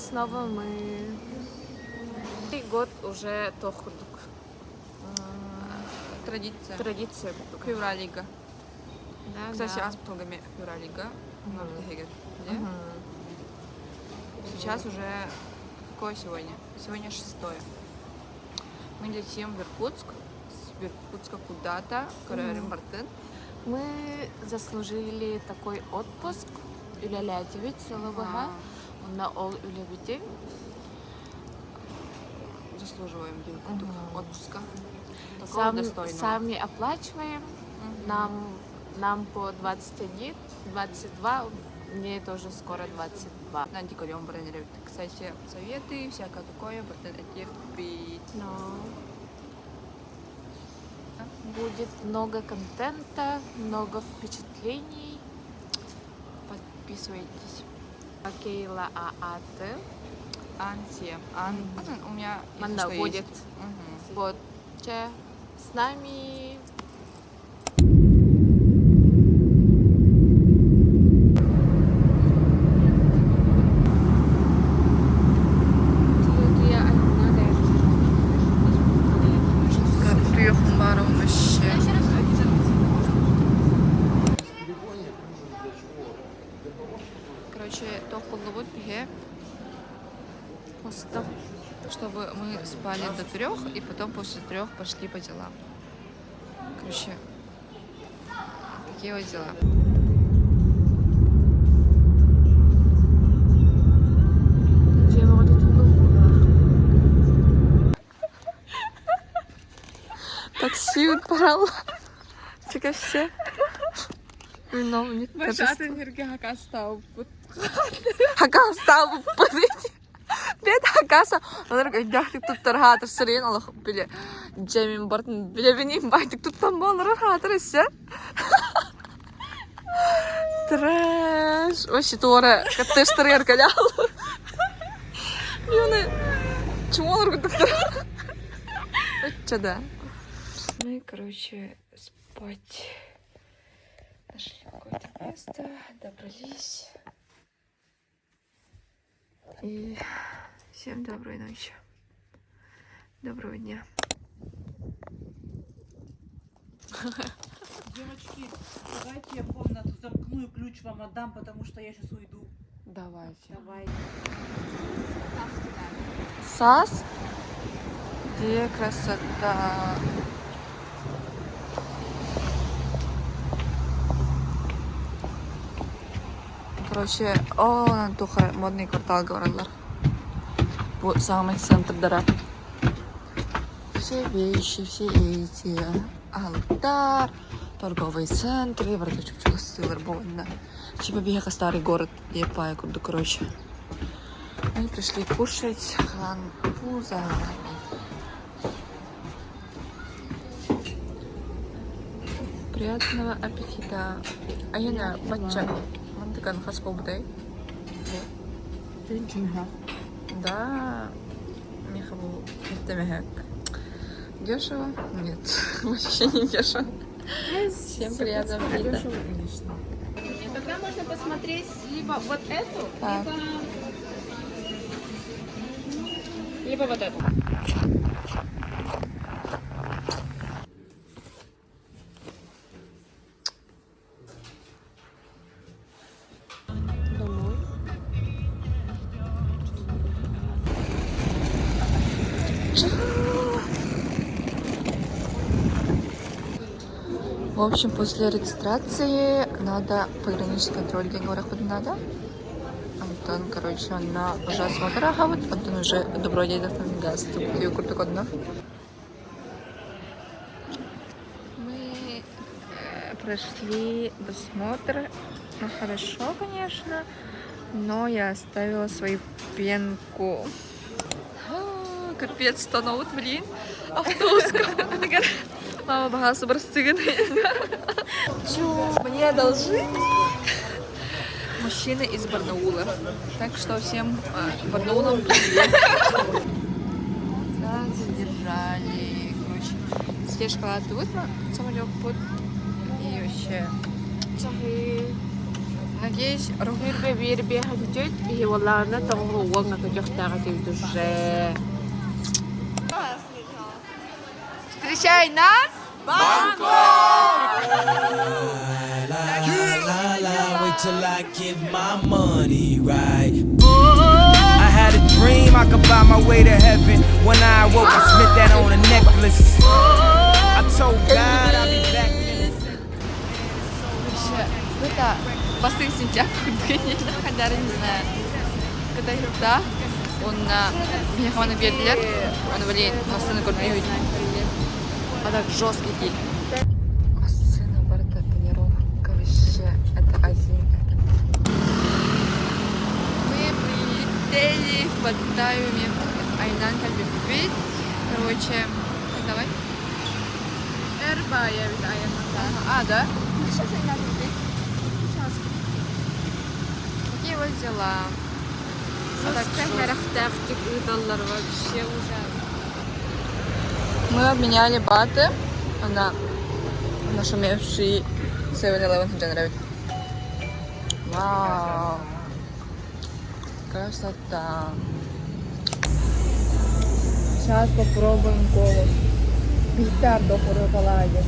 снова мы. И год уже тохудук. Традиция. Евролига. Кстати, аз потогами Евролига. Сейчас уже какое сегодня? Сегодня 6-е. Мы летим в Иркутск. С Иркутска куда-то. Мы заслужили такой отпуск. Үлелядевит сылыбыға. На ол үлебите. Заслуживаем отпуска. Сами оплачиваем. Нам по 21, 22. Мне тоже скоро 22. Кстати, советы, всякое такое. Будет много контента, много впечатлений. Подписывайтесь. Кейла Ааты. Анси. У меня Манда будет. Вот. С нами. Короче, тохуллубут биге, чтобы мы спали до 3 и потом после 3 пошли по делам. Короче, такие вот дела. Такси парал. Чекай все. Виновник. Хакастау подойти. Бед хакаса. Onlar gaydak tuttar hatır sırayın Allah bile. Cemil Bartın bile benim baydık tuttan bağlar hatır ise. Трэш. Вообще тора. Катеш тарьер калял. Юны. Чему он ругает? Че да. Мы, короче, спать. Нашли какое-то место, добрались. И всем доброй ночи. Доброго дня. Девочки, давайте я комнату замкну и ключ вам отдам, потому что я сейчас уйду. Давайте. Давай. Сас? Где красота? Короче, Антуха, модный квартал, говорят. Вот самый центр дара. Все вещи, все эти. Алтарь, торговые центры, враточек стилер больно. Типа бега старый город, Епая, куда, короче. Мы пришли кушать ханпузами. Приятного аппетита. А я на бача. Мантыкан хаскобдай. Да. Михабу. Это дешево? Нет. Вообще не дешево. Всем приятного аппетита. Тогда можно посмотреть либо вот эту, либо вот эту. В общем, после регистрации надо пограничный контроль, где говорят, куда надо. Антон, короче, он на ужасного дорога, вот Антон уже добро едет на газ, тут ее круто кодно. Мы прошли досмотр, ну хорошо, конечно, но я оставила свою пенку. Капец, станут, блин, автобуска. Мама багаса барстыган. Чё? Мне одолжи? Мужчины из Барнаула. Так что всем Барнаулам привет. Да, задержали. Короче, все шоколады выпала, самолет под. И вообще. Надеюсь, руку. Бир хатжет и валларна таңгуган накажахтага тивдуже. Встречай нас! Wait till I get my money right. I had a dream I could buy my way to heaven. When I awoke, I spent that on a necklace. I told God I'll be back. Это посты сентябрь, конечно, Хандар, не знаю. Когда я да, он меня хвана бедлер, он блин, массы на корпиют. А так жесткий день. Массы на борта тренировка вообще, это один. Мы прилетели в Паттайю, Айнан любит. Короче, давай. Эрба я витаю. А, да? Сейчас Айнан любит. Такие вот дела. $100 вообще ужасно. Мы обменяли баты на нашумевший 7-Eleven в Дженереве. Вау! Красота! Сейчас попробуем колу. Петардо полаги.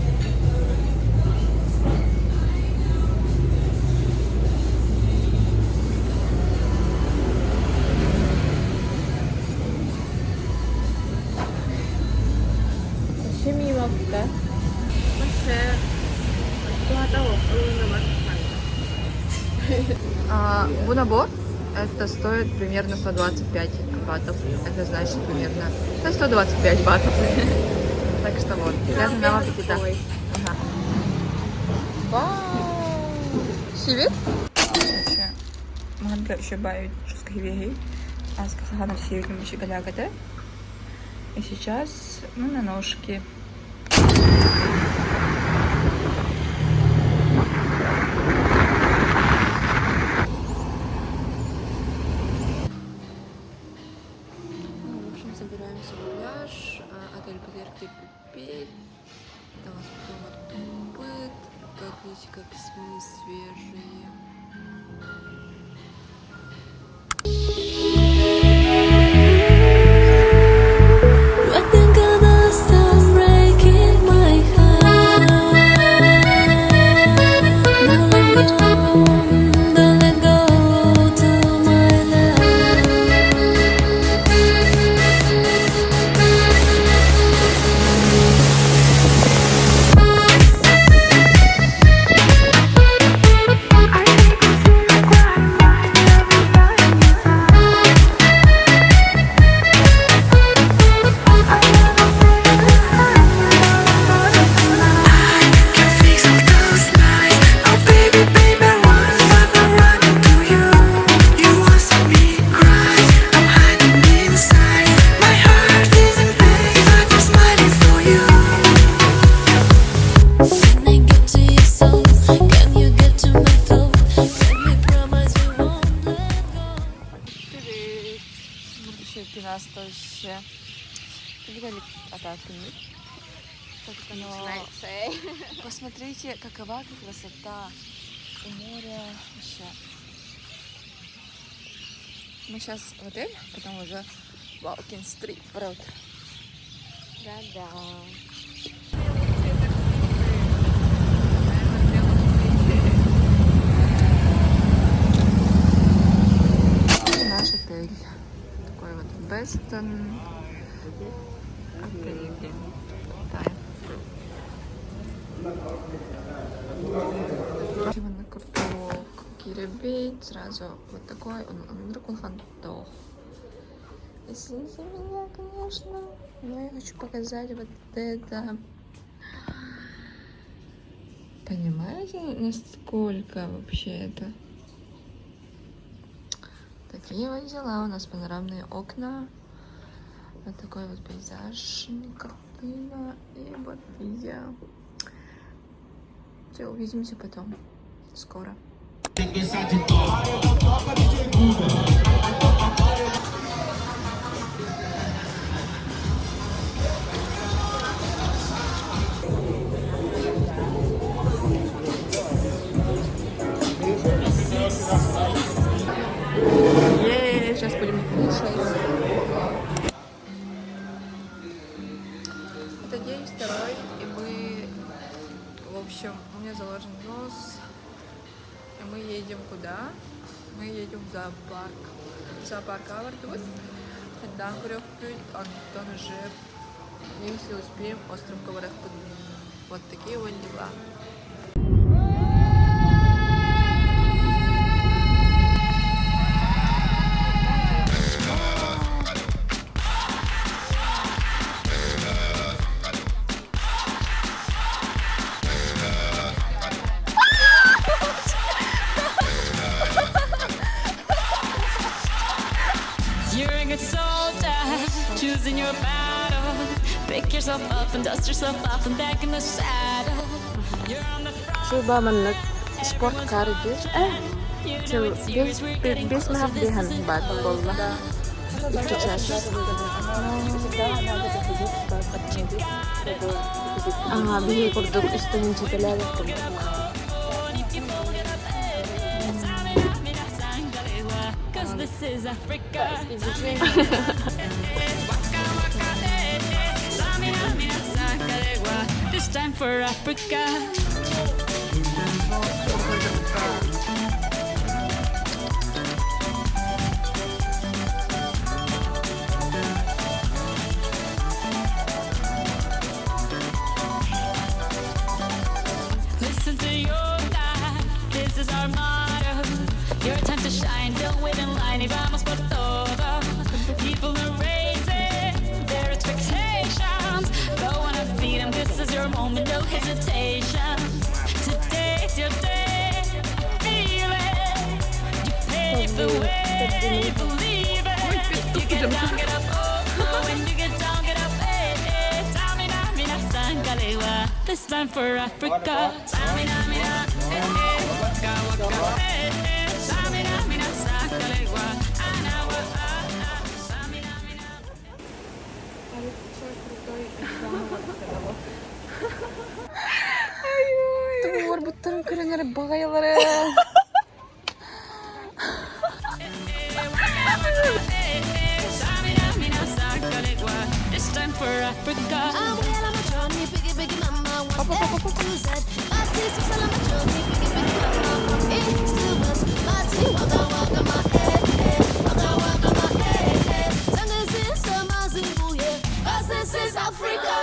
Шимимовка. Вообще. Бунабо это стоит примерно 125 батов. Это значит примерно 125 батов. Так что вот. Приятного аппетита. Ага. Вау! Сивит? Короче, мангга еще бают шускахивеги. А с каханом сивит мы еще галягада. И сейчас мы на ножки. В общем, собираемся в пляж. Отель Палерки Пипеть. Там у нас потом быт. Как видите, как СМИ свежие. Вообще. Видали атаку? Посмотрите, какова красота у моря вообще. Мы сейчас в отель, потом уже Walking Street Road. Да-да. Наш отель. Такой вот Бестон. Отель. На карток. Кирибейт. Сразу вот такой. Он дракон-хантох. Извините меня, конечно. Но я хочу показать вот это. Понимаете, насколько вообще это? Такие вот дела. У нас панорамные окна. Вот такой вот пейзаж. Картина. И вот я. Все, увидимся потом. Скоро. куда? Мы едем в зоопарк. Зоопарк Авардут. Когда Гурёхпют, Антон уже, если успеем, остров Коварахпут. Вот такие вот дела. You're a good soldier, choosing your battles. Pick yourself up and dust yourself off and back in the saddle. You're on the front. شو بعمل سبورت خارجي شو بيسمح بيهن بعد والله اكتشاف به برضو استهنتي ثلاثة Cause this is Africa. This time for Africa. Listen to your God, this is our motto. Your time to shine, don't wait in line y vamos por todo. People are raising their expectations. Go on and feed them, this is your moment, no hesitation. Today's your day, feel it. You pave the way, believe it. You get down, get up, oh, oh, when you get down, get up, hey, hey. Tamina, mina, sangalewa. This time for Africa. Tamina, mina, hey, hey. Waka, waka, hey, hey. Tamina, mina, sangalewa. Anawa, tamina, mina. Tuğur butların kırınları bağayları. This time for Africa. This is Africa.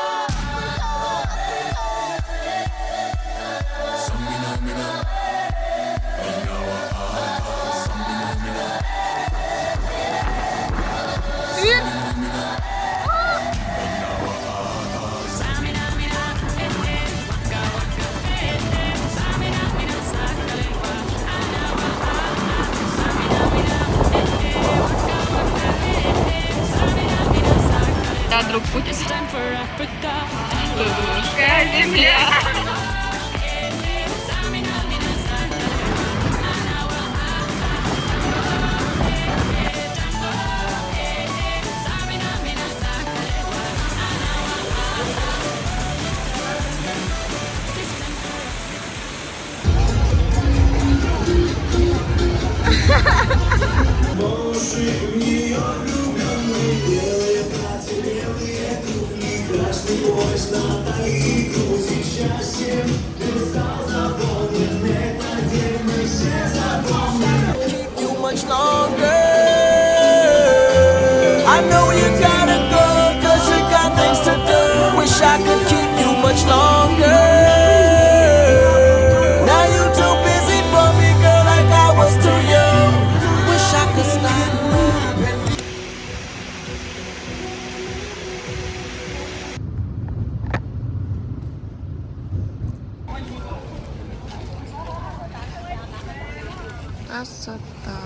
Да, друг путь. This time for Africa. You much longer. I know you gotta go, cause you got things to do. Wish I could keep you much longer. Now you too busy for me, girl, like I was too young. Wish I could stop. Красота.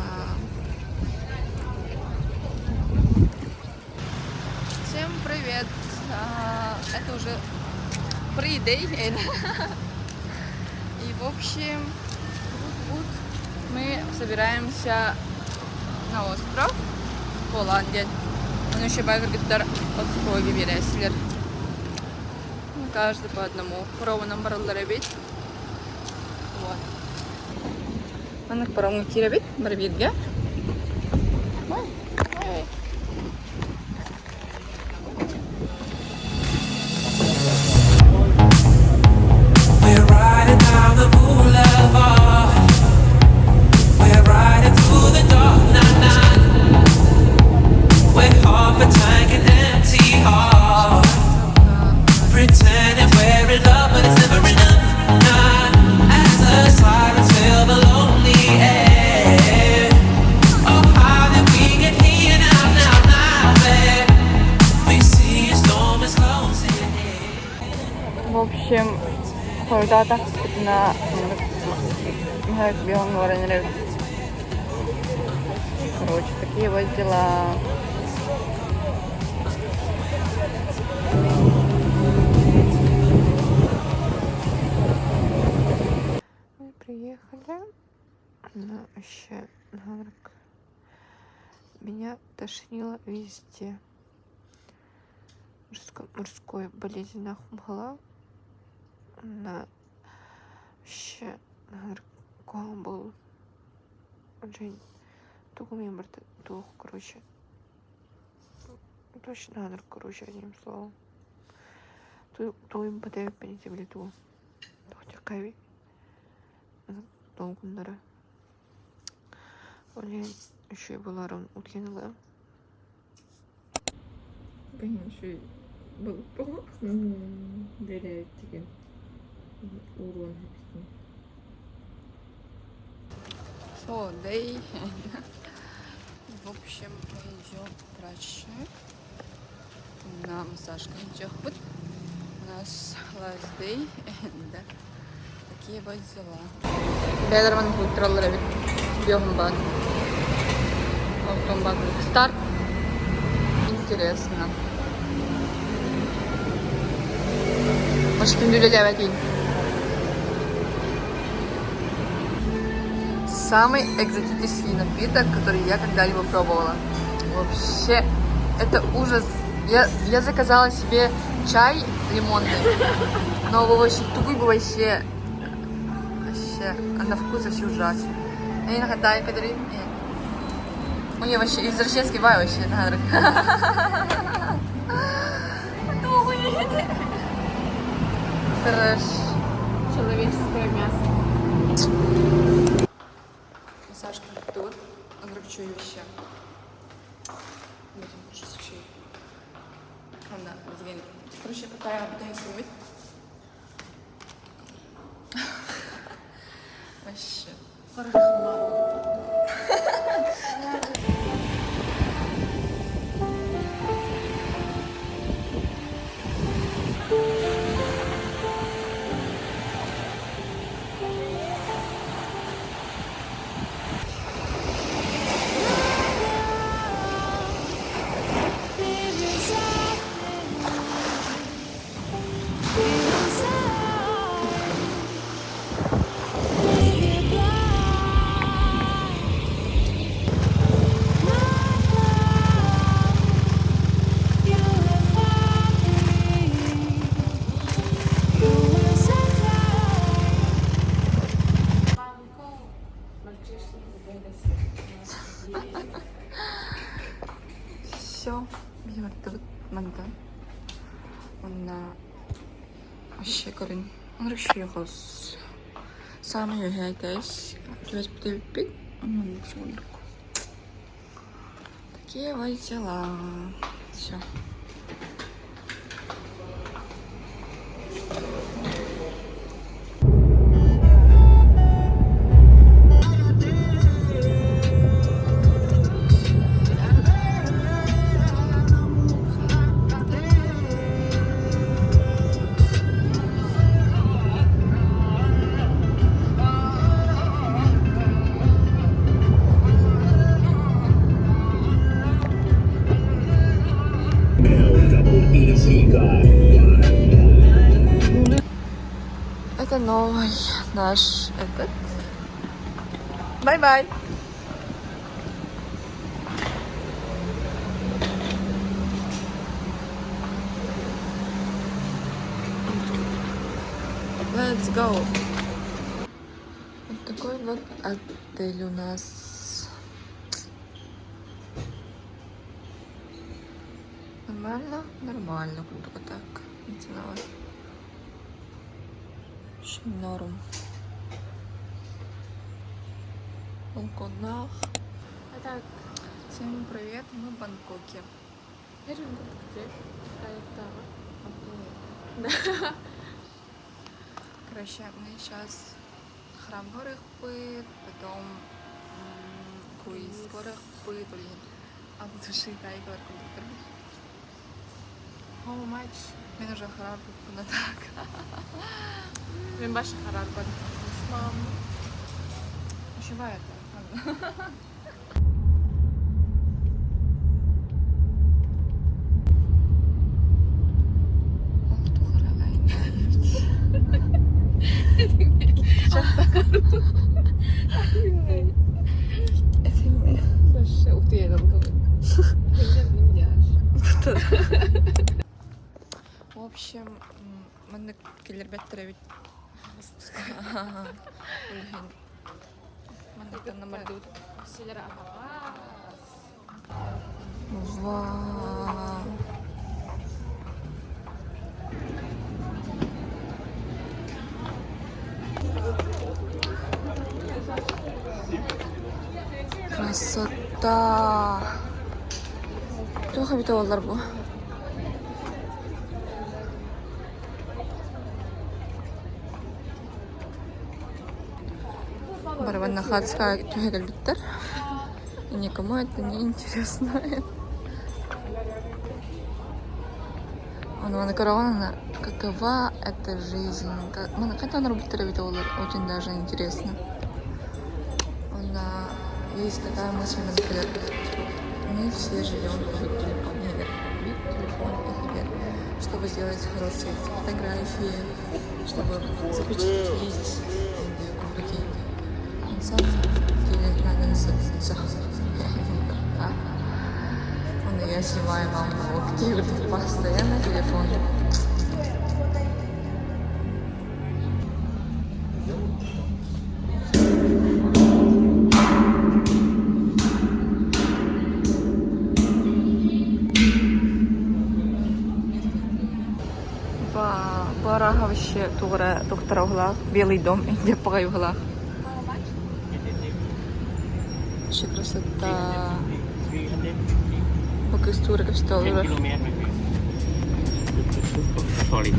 Всем привет. Это уже pre-day. И в общем, вот мы собираемся на остров Голландия. Он еще байгыргыттар отскоги бересилер. Каждый по одному. Паромынан барылар бит. Вот. Анық паромға кире бит, бір бетге. We're riding down the boulevard. We're ойдаата на белом говоря. Короче, такие вот дела. Мы приехали на вообще Ганрак. Меня тошнило везде. Мужской болезнь нахумгала. На вообще Ганрак был очень тугумен бір тух, короче. Точно Ганрак, короче, одним словом. Тугумен бітеп пенете біле тугу. Тоқтер кайви. Долгун дара. Олен еще и буларын уткенілі. Бәйін еще и бұл бұл. Дәрі деген урон хәпістің. О, дэй. В общем, мы идем в прачечную на массаж. У нас last day. Да. Такие вот дела. Бедерман культуралары бит. Бьёмбан. Автомбан. Старт. Интересно. Может, ты самый экзотический напиток, который я когда-либо пробовала. Вообще, это ужас. Я заказала себе чай лимонный, но вообще тупой был вообще, а на вкус вообще ужасный. Я не нагадаю, который... Мне вообще извращенский вай вообще, Хорошо. Человеческое мясо. Массажка тут. Андрокчую вообще. Будем что вообще. Она, блин. Короче, пытаюсь вымыть. Вообще. Все, видимо, тут манта. Он вообще корень. Он вообще хос. Самый я guys. Сейчас буду пить. Он вообще руку. Такие вот дела. Все. Это новый наш этот. Бай-бай. Let's go. Вот такой вот отель у нас. Нормально? Нормально. Только так. Ценовой. Норм. Балконах. А так, Всем привет, мы в Бангкоке. я же где? Да. Короче, мы сейчас храм горых пыт, потом круиз горых пыт, а в души тайгор кондуктор. How much? Мне нужен харар, ну так. Мен башы харар бар. Мам. Ушивает. Башы утыйдан калды. В общем, мен келер беттер бит. Мен намардут. Силер ага. Вау. Красота. Тоха бит олар бу. Барабанна хатска тюхегел биттер. И никому это не интересно. Он каравана, какова эта жизнь? Когда он работает, очень даже интересно. Есть такая мысль, например, мы все живем в телефоне, чтобы сделать хорошие фотографии, чтобы запечатлеть кубики. На самом деле надо я снимаю маму локти, постоянно телефон. Бараға вообще туғыра доктора углах, Белый дом, где погай углах. Вообще красота. Пока история все уже. Sorry.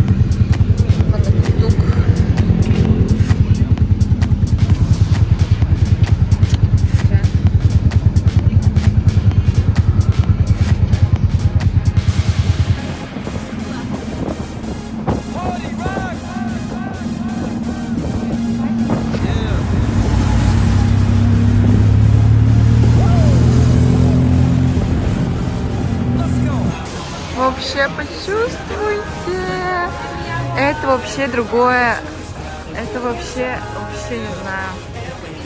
Вообще почувствуйте. Это вообще другое. Это вообще не знаю.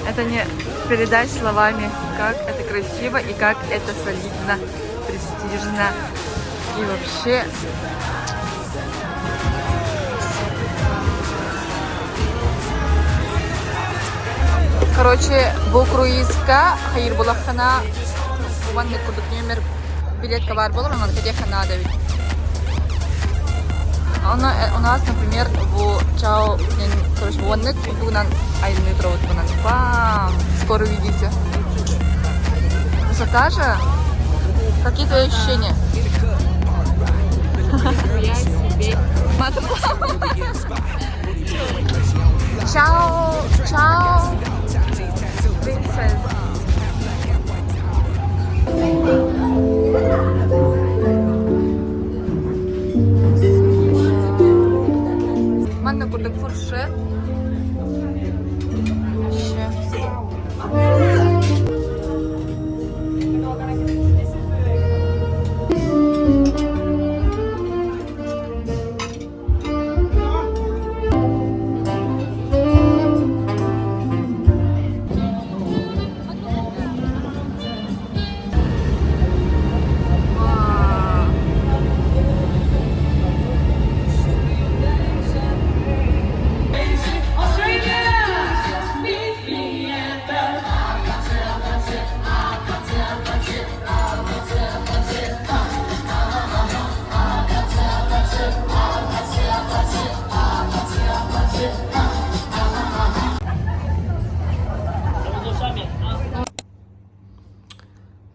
Это не передать словами, как это красиво и как это солидно, престижно. И вообще... Короче, bu круизка hayır bulakana ванны кудuk номер билетка бар болар, она где хана давит. У нас, например, в Чао, короче, ванны кудuk нан айны провод нан. Бам! Скоро увидите. Красота же? Какие твои ощущения? Я себе. Чао! Чао! Принцесс. Манна курдык фуршет.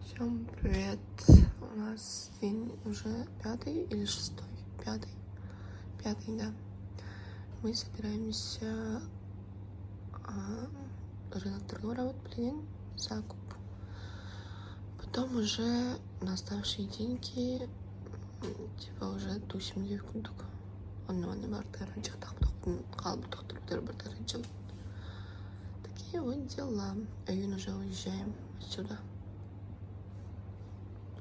Всем привет! У нас день уже 5 или 6? 5, да. Мы собираемся рынок торгового блин, закуп. Потом уже на оставшие деньги Типа уже тусим деп күндік. Онны бартырын чықтақ-бұтақтың қалбы-тұқтырыптары бартырын жылы. Такие вот дела. Июнь уже уезжаем отсюда.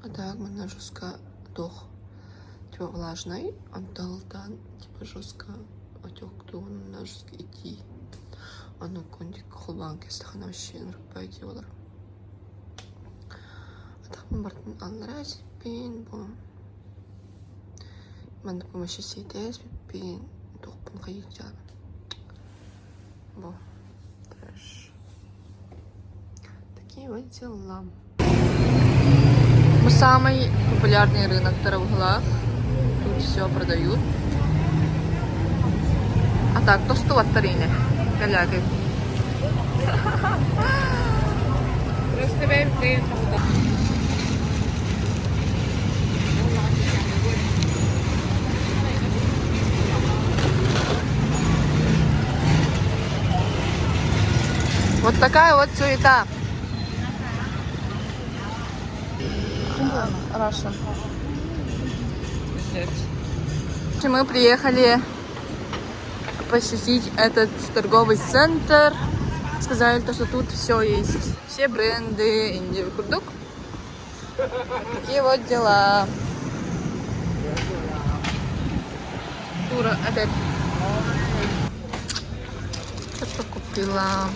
А так мы на жестко дох. Типа влажный, он там типа жестко отек, кто на жестко идти. Оно кондик холбанки стахана вообще пойти олар. А так мы бартын алраз пин бо. Мен да помощи сейтес пин тухпын кайыкчан. Бо. Трэш. Такие вот дела. Мы самый популярный рынок в Таравглах. Тут все продают. А так, тосты в Аттарине. Галяки. Просто вейп. Вот такая вот суета. Раша. Мы приехали посетить этот торговый центр. Сказали, что тут все есть. Все бренды, Индия, Курдук. Такие вот дела. Тура опять. Что-то купила.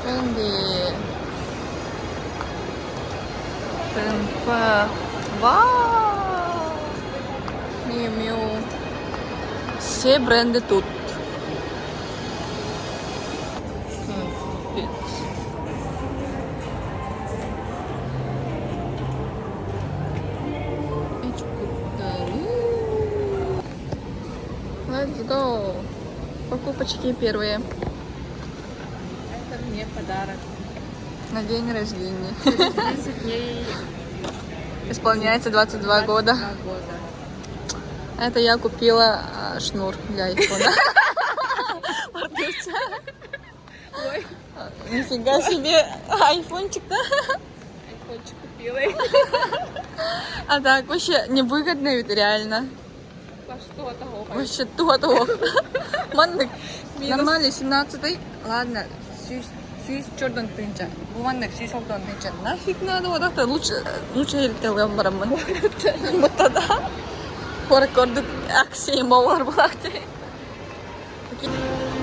Бренды. ТНФ. Вау! Миу-миу. Все бренды тут. Let's go. Покупочки первые. Это мне подарок. На день рождения. 30 дней. Исполняется 22 года. 22 года. Это я купила шнур для айфона. Ой, Нифига себе айфончик, да? айфончик купила. А так вообще невыгодно ведь реально. По что того? Вообще то. Маннык нормальный 17-й. Ладно, сюз чердон тынча. Bu маннык сюз олдон тынча. Нафиг надо вот это лучше еліктелген барамын. Бұттада. Көрдік акции моллар болады.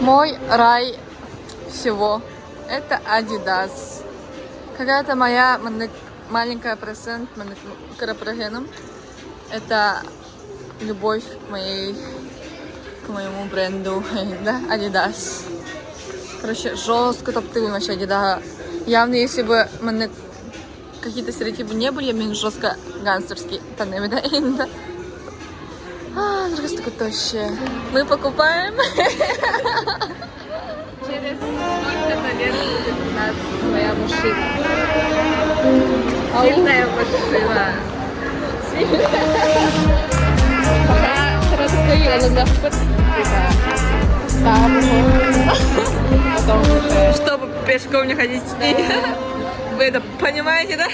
Мой рай всего. Это Adidas. Какая-то моя маленькая процент карапрагеном. Это любовь к моему бренду, да, Adidas. Короче, жестко топтываем вообще Adidas. Явно, если бы какие-то стереотипы не были, я жестко гангстерский тоннель, да, инда. Просто тощая. Мы покупаем. Через сколько-то лет будет у нас своя машина. Сильная машина. Пока раскрыла на потом уже. Чтобы пешком не ходить. Вы это понимаете, да?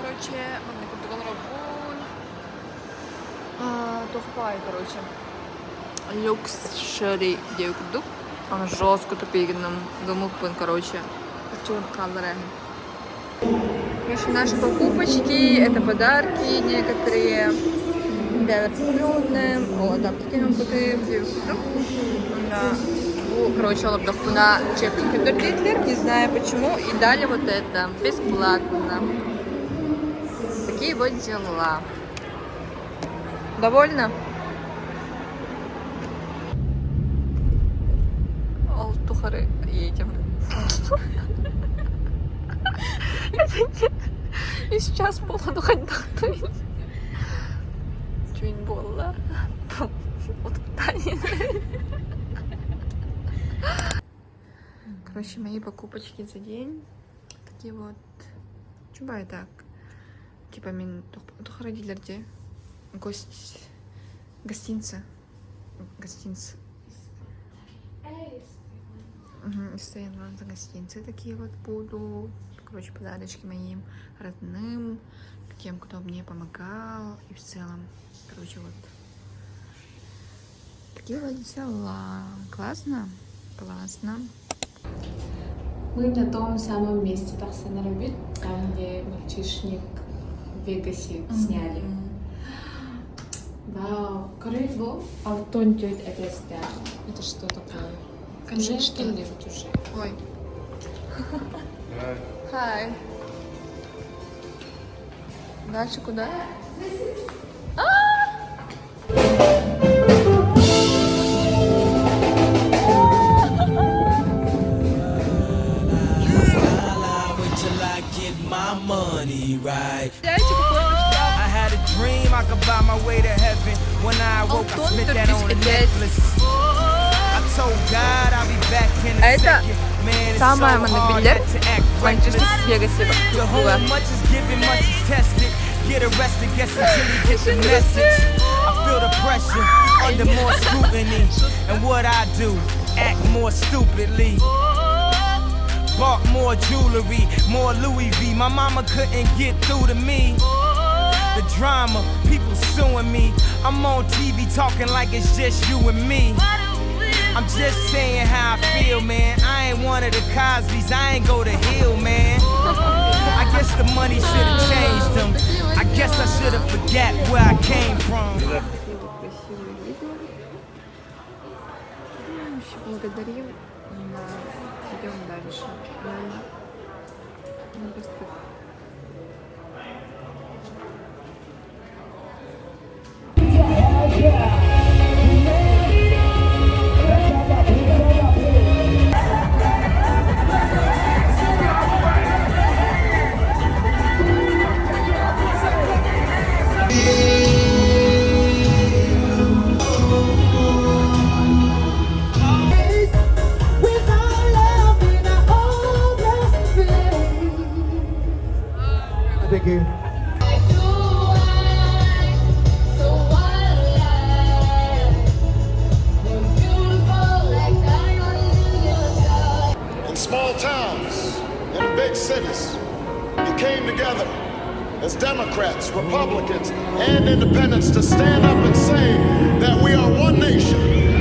Короче, мы купили рабон. Тухпай, короче. Люксшери диye kurduk. Ama жестко тупигным гамукпын, короче. Чур калдыры. Короче, наши покупочки, это подарки некоторые. Да, вертолетные. О, там такие нам купим диye kurduk. Короче, олардахтуна чепин кедердитлер, не знаю почему. И дали вот это бесплатно. Такие вот дела. Довольно? Алтухары едем. И сейчас полоду ходить. Чуть было. Вот короче, мои покупочки за день. Такие вот. Чубай так. Типа мен тухарадилерде гостинцы. Стоим за гостинцы такие вот будут. короче, подарочки моим родным, тем, кто мне помогал. И в целом, короче, вот такие вот дела. Классно? Классно. Мы на том самом месте, Тарсанарабит, там, где мальчишник в Вегасе сняли. Вау, круто. Алтон тёт это снял. Это что такое? Конечно. Или вот уже? Ой. Хай. Дальше куда? Wait till I get my money right. I had a dream I could buy my way to heaven. When I woke, I spit that on a necklace. I told God I'll be back in a second. Man, it's so самая hard монобиллер not to act Манчестер reckless. в Вегасе The whole была. much is given, much is tested. Get arrested, guess until you get the message. I feel the pressure under more scrutiny. And what I do, act more stupidly. Bought more jewelry, more Louis V. My mama couldn't get through to me. The drama, people suing me. I'm on TV talking like it's just you and me. I'm just saying how I feel, man. I ain't one of the Cosbys, I ain't go to Hill, man. I guess the money should've changed them. I guess I should've forgot where I came from. Красивые видео. Благодарим. Идем дальше. Просто Thank you. In small towns, in big cities, you came together as Democrats, Republicans, and independents to stand up and say that we are one nation.